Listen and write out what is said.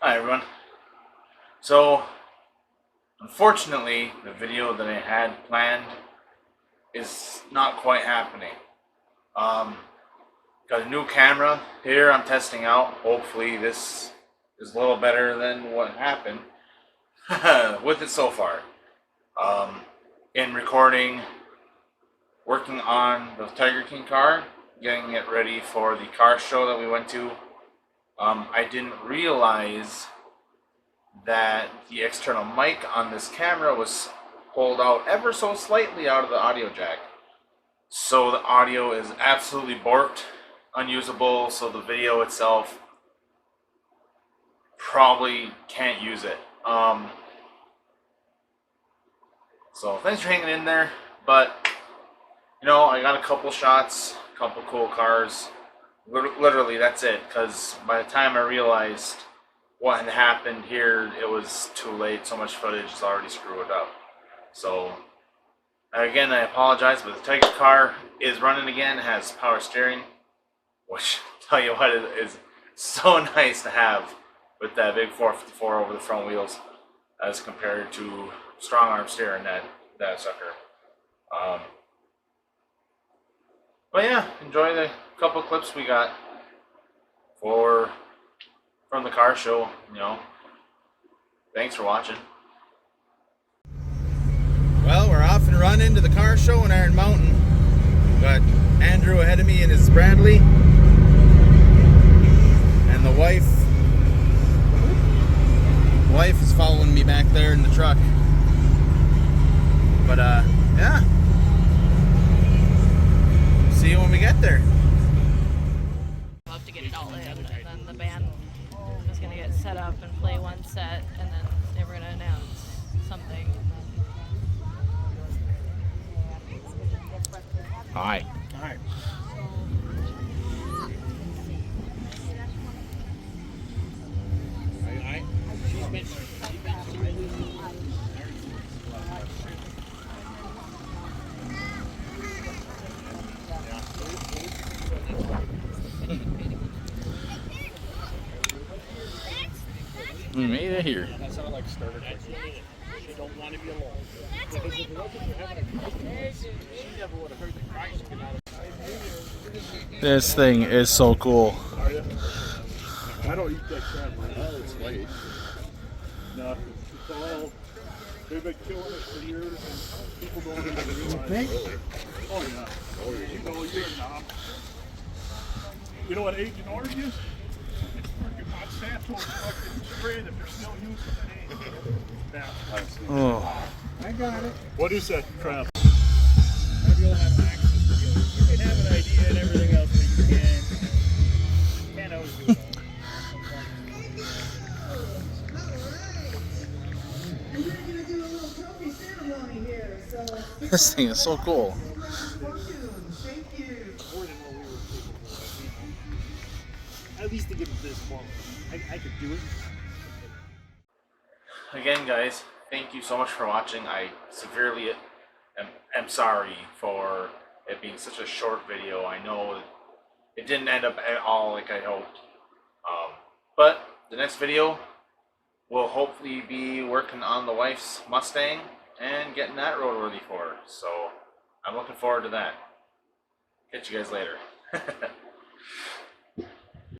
Hi everyone. So, unfortunately, the video that I had planned is not quite happening. Got a new camera here I'm testing out. Hopefully this is a little better than what happened with it so far. In recording, working on the Tiger King car, getting it ready for the car show that we went to. I didn't realize that the external mic on this camera was pulled out ever so slightly out of the audio jack. So the audio is absolutely borked, unusable, so the video itself probably can't use it. So thanks for hanging in there, but you know, I got a couple shots, a couple cool cars. Literally, that's it, because by the time I realized what had happened here, it was too late. So much footage is already screwed up. So, again, I apologize, but the Tiger car is running again, has power steering, which, tell you what, it is so nice to have with that big 454 over the front wheels as compared to strong arm steering that sucker. But yeah, enjoy the couple clips we got from the car show, you know. Thanks for watching. Well, we're off and running to the car show in Iron Mountain. Got Andrew ahead of me in his Bradley. And the wife is following me back there in the truck. But yeah. See you when we get there. We'll have to get it all in, and then the band was going to get set up and play one set, and then they were going to announce something. Hi. Hi. We made it here. That sounded like starter. She don't want to be alone. This thing is so cool. I don't eat that crap. Oh, it's late. No, it's all. They've been killing it for years, and people don't even realize. Oh yeah. Oh yeah. You know you're a knob. You know what Agent Orange is? It's freaking Monsanto fucking spray that they're still using today. Yeah. Oh. I got it. What is that crap? How do you have access to it? You can have an idea and everything else, but you can't always do it all. And we're going to do a little trophy ceremony here, so... This thing is so cool. Thank you. More than what we were capable of, you know. At least to get it this far. I could do it. Again, guys, thank you so much for watching. I severely am sorry for it being such a short video. I know it didn't end up at all like I hoped. But the next video will hopefully be working on the wife's Mustang and getting that roadworthy for her. So I'm looking forward to that. Catch you guys later.